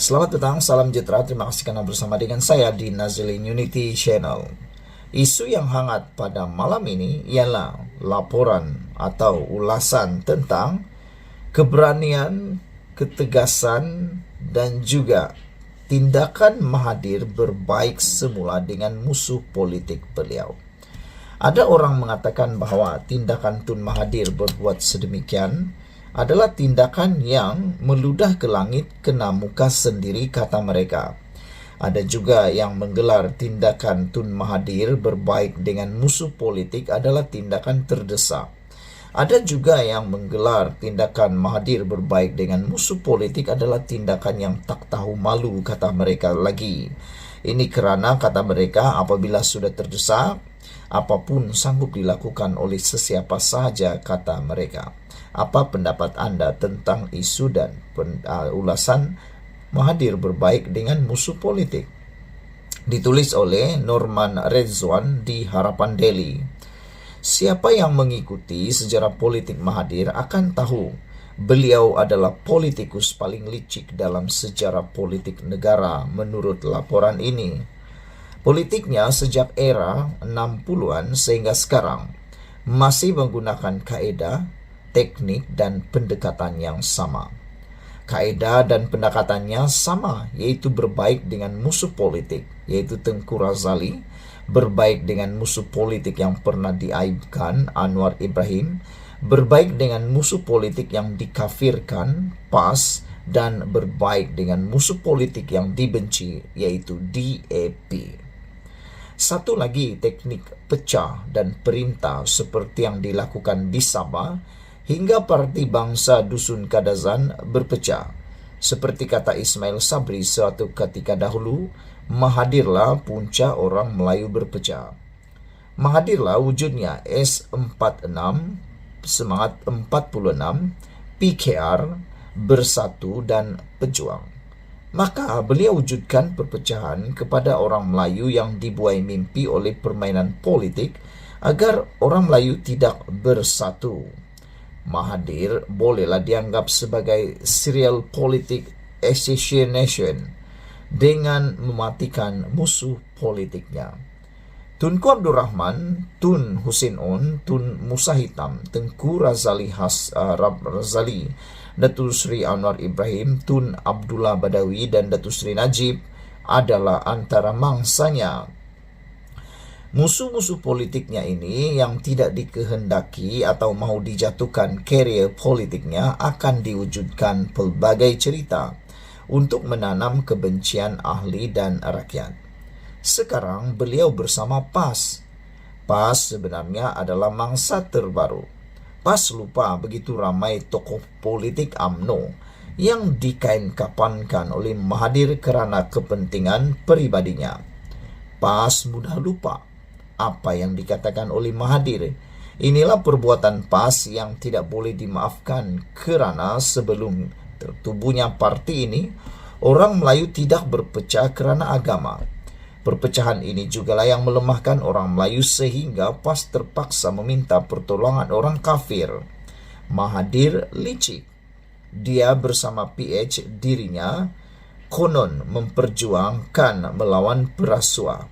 Selamat datang, salam sejahtera. Terima kasih karena bersama dengan saya di Nazilin Unity Channel. Isu yang hangat pada malam ini ialah laporan atau ulasan tentang keberanian, ketegasan, dan juga tindakan Mahathir berbaik semula dengan musuh politik beliau. Ada orang mengatakan bahwa tindakan Tun Mahathir berbuat sedemikian adalah tindakan yang meludah ke langit kena muka sendiri, kata mereka. Ada juga yang menggelar tindakan Tun Mahathir berbaik dengan musuh politik adalah tindakan terdesak. Ada juga yang menggelar tindakan Mahathir berbaik dengan musuh politik adalah tindakan yang tak tahu malu, kata mereka lagi. Ini kerana, kata mereka, apabila sudah terdesak, apapun sanggup dilakukan oleh sesiapa sahaja, kata mereka. Apa pendapat Anda tentang isu dan ulasan Mahathir berbaik dengan musuh politik? Ditulis oleh Norman Redzwan di Harapan Daily. Siapa yang mengikuti sejarah politik Mahathir akan tahu beliau adalah politikus paling licik dalam sejarah politik negara menurut laporan ini. Politiknya sejak era 60-an sehingga sekarang masih menggunakan kaedah, teknik, dan pendekatan yang sama. Kaedah dan pendekatannya sama, yaitu berbaik dengan musuh politik, yaitu Tengku Razali, berbaik dengan musuh politik yang pernah diaibkan, Anwar Ibrahim, berbaik dengan musuh politik yang dikafirkan, PAS, dan berbaik dengan musuh politik yang dibenci, yaitu DAP. Satu lagi teknik pecah dan perintah seperti yang dilakukan di Sabah, hingga parti bangsa Dusun Kadazan berpecah. Seperti kata Ismail Sabri suatu ketika dahulu, Mahathirlah punca orang Melayu berpecah. Mahathirlah wujudnya S46, semangat 46, PKR, bersatu dan pejuang. Maka beliau wujudkan perpecahan kepada orang Melayu yang dibuai mimpi oleh permainan politik agar orang Melayu tidak bersatu. Mahathir bolehlah dianggap sebagai serial politik assassination dengan mematikan musuh politiknya. Tunku Abdul Rahman, Tun Hussein On, Tun Musa Hitam, Tengku Razali Razali, Datuk Seri Anwar Ibrahim, Tun Abdullah Badawi, dan Datuk Seri Najib adalah antara mangsanya. Musuh-musuh politiknya ini yang tidak dikehendaki atau mau dijatuhkan karier politiknya akan diwujudkan pelbagai cerita untuk menanam kebencian ahli dan rakyat. Sekarang beliau bersama PAS. PAS sebenarnya adalah mangsa terbaru. PAS lupa begitu ramai tokoh politik UMNO yang dikain-kapankan oleh Mahathir kerana kepentingan peribadinya. PAS mudah lupa apa yang dikatakan oleh Mahathir. Inilah perbuatan PAS yang tidak boleh dimaafkan kerana sebelum tertubuhnya parti ini, orang Melayu tidak berpecah kerana agama. Perpecahan ini jugalah yang melemahkan orang Melayu sehingga PAS terpaksa meminta pertolongan orang kafir. Mahathir licik. Dia bersama PH dirinya konon memperjuangkan melawan perasuah.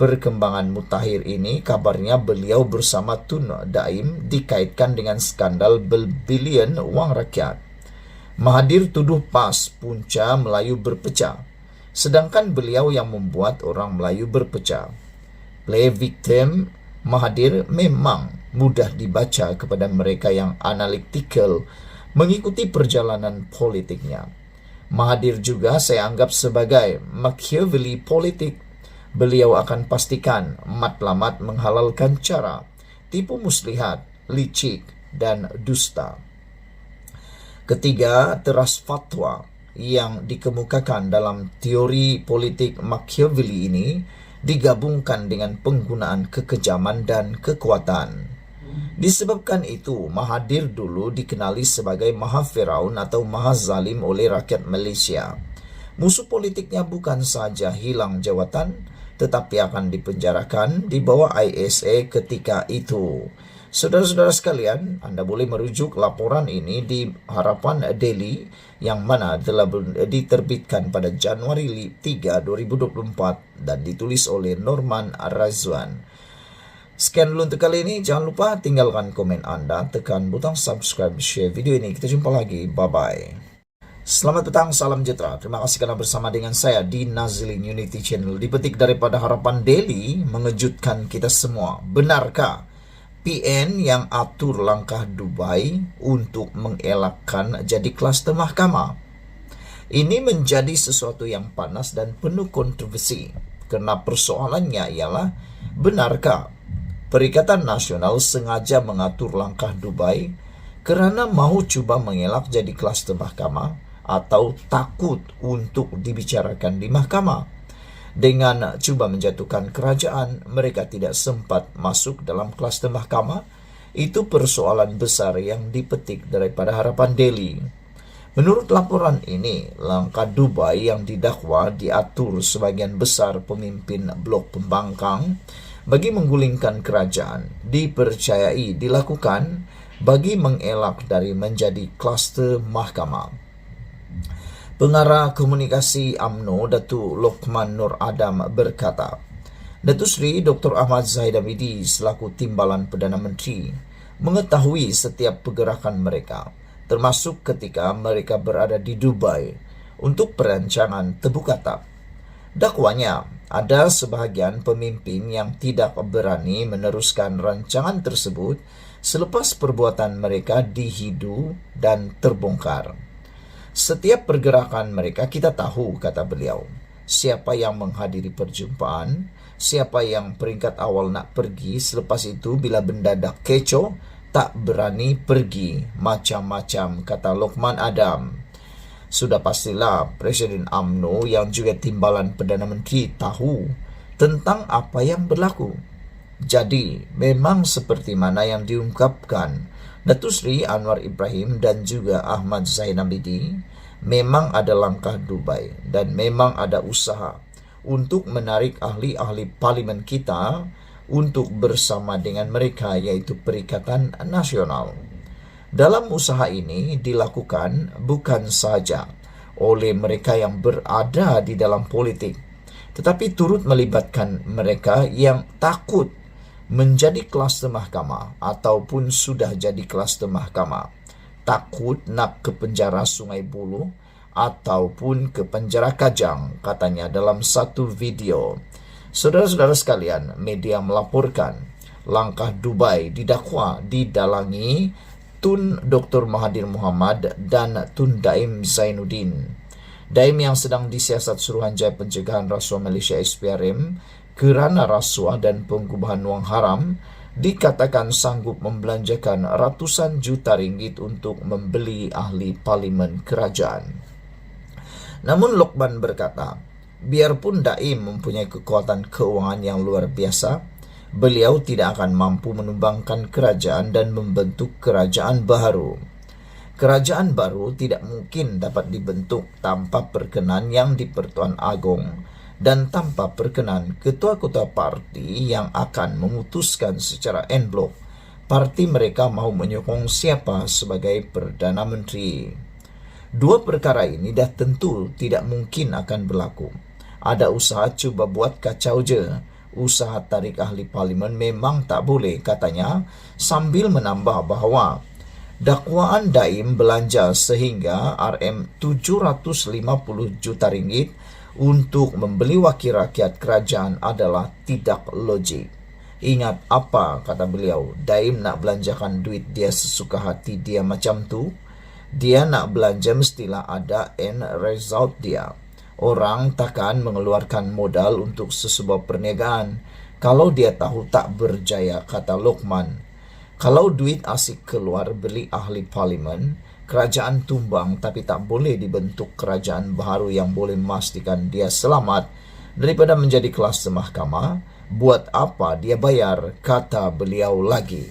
Perkembangan mutakhir ini kabarnya beliau bersama Tun Daim dikaitkan dengan skandal berbilion wang rakyat. Mahathir tuduh PAS punca Melayu berpecah, sedangkan beliau yang membuat orang Melayu berpecah. Play victim Mahathir memang mudah dibaca kepada mereka yang analitikal mengikuti perjalanan politiknya. Mahathir juga saya anggap sebagai Machiavelli politik. Beliau akan pastikan matlamat menghalalkan cara, tipu muslihat, licik, dan dusta. Ketiga, teras fatwa yang dikemukakan dalam teori politik Machiavelli ini digabungkan dengan penggunaan kekejaman dan kekuatan. Disebabkan itu, Mahathir dulu dikenali sebagai Maha Firaun atau Maha Zalim oleh rakyat Malaysia. Musuh politiknya bukan saja hilang jawatan, tetapi akan dipenjarakan di bawah ISA ketika itu. Saudara-saudara sekalian, Anda boleh merujuk laporan ini di Harapan Daily yang mana telah diterbitkan pada Januari 3, 2024 dan ditulis oleh Norman Razwan. Sekian dulu untuk kali ini. Jangan lupa tinggalkan komen Anda, tekan butang subscribe, share video ini. Kita jumpa lagi. Bye-bye. Selamat petang, salam sejahtera. Terima kasih karena bersama dengan saya di Nazilin Unity Channel. Dipetik daripada Harapan Daily, mengejutkan kita semua. Benarkah PN yang atur langkah Dubai untuk mengelakkan jadi klaster mahkamah? Ini menjadi sesuatu yang panas dan penuh kontroversi. Karena persoalannya ialah, benarkah Perikatan Nasional sengaja mengatur langkah Dubai kerana mahu cuba mengelak jadi klaster mahkamah atau takut untuk dibicarakan di mahkamah? Dengan cuba menjatuhkan kerajaan, mereka tidak sempat masuk dalam klaster mahkamah. Itu persoalan besar yang dipetik daripada Harapan Daily. Menurut laporan ini, langkah Dubai yang didakwa diatur sebagian besar pemimpin blok pembangkang bagi menggulingkan kerajaan, dipercayai dilakukan bagi mengelak dari menjadi klaster mahkamah. Pengarah Komunikasi UMNO Datuk Lokman Nur Adam berkata, Datuk Seri Dr. Ahmad Zahid Hamidi selaku Timbalan Perdana Menteri mengetahui setiap pergerakan mereka, termasuk ketika mereka berada di Dubai untuk perancangan terbuka tap. Dakwanya, ada sebahagian pemimpin yang tidak berani meneruskan rancangan tersebut selepas perbuatan mereka dihidu dan terbongkar. Setiap pergerakan mereka kita tahu, kata beliau. Siapa yang menghadiri perjumpaan, siapa yang peringkat awal nak pergi, selepas itu bila benda dah kecoh, tak berani pergi. Macam-macam, kata Lokman Adam. Sudah pastilah Presiden UMNO yang juga Timbalan Perdana Menteri tahu tentang apa yang berlaku. Jadi, memang seperti mana yang diungkapkan Datuk Seri Anwar Ibrahim dan juga Ahmad Zahid Hamidi, memang ada langkah Dubai dan memang ada usaha untuk menarik ahli-ahli parlimen kita untuk bersama dengan mereka, iaitu Perikatan Nasional. Dalam usaha ini dilakukan bukan saja oleh mereka yang berada di dalam politik, tetapi turut melibatkan mereka yang takut menjadi klaster mahkamah ataupun sudah jadi klaster mahkamah, takut nak ke penjara Sungai Buloh ataupun ke penjara Kajang, katanya dalam satu video. Saudara-saudara sekalian, media melaporkan langkah Dubai didakwa didalangi Tun Dr. Mahathir Mohamad dan Tun Daim Zainuddin. Daim yang sedang disiasat Suruhanjaya Pencegahan Rasuah Malaysia SPRM kerana rasuah dan pengubahan wang haram, dikatakan sanggup membelanjakan ratusan juta ringgit untuk membeli ahli parlimen kerajaan. Namun Lokman berkata, biarpun Daim mempunyai kekuatan keuangan yang luar biasa, beliau tidak akan mampu menumbangkan kerajaan dan membentuk kerajaan baru. Kerajaan baru tidak mungkin dapat dibentuk tanpa perkenan yang di-Pertuan Agong dan tanpa perkenan ketua-ketua parti yang akan memutuskan secara en blok parti mereka mahu menyokong siapa sebagai Perdana Menteri. Dua perkara ini dah tentu tidak mungkin akan berlaku. Ada usaha cuba buat kacau je. Usaha tarik ahli parlimen memang tak boleh, katanya, sambil menambah bahawa dakwaan Daim belanja sehingga RM750 juta ringgit untuk membeli wakil rakyat kerajaan adalah tidak logik. Ingat apa kata beliau, Daim nak belanjakan duit dia sesuka hati dia macam tu. Dia nak belanja mestilah ada end result dia. Orang takkan mengeluarkan modal untuk sesebuah perniagaan kalau dia tahu tak berjaya, kata Lokman. Kalau duit asik keluar beli ahli parlimen, kerajaan tumbang, tapi tak boleh dibentuk kerajaan baru yang boleh memastikan dia selamat daripada menjadi klaster mahkamah. Buat apa dia bayar, kata beliau lagi.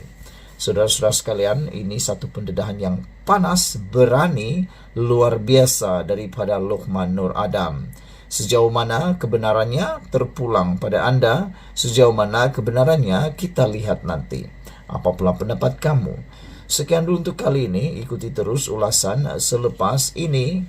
Saudara-saudara sekalian, ini satu pendedahan yang panas, berani, luar biasa daripada Lokman Nur Adam. Sejauh mana kebenarannya terpulang pada anda, sejauh mana kebenarannya kita lihat nanti. Apa pula pendapat kamu? Sekian dulu untuk kali ini. Ikuti terus ulasan selepas ini.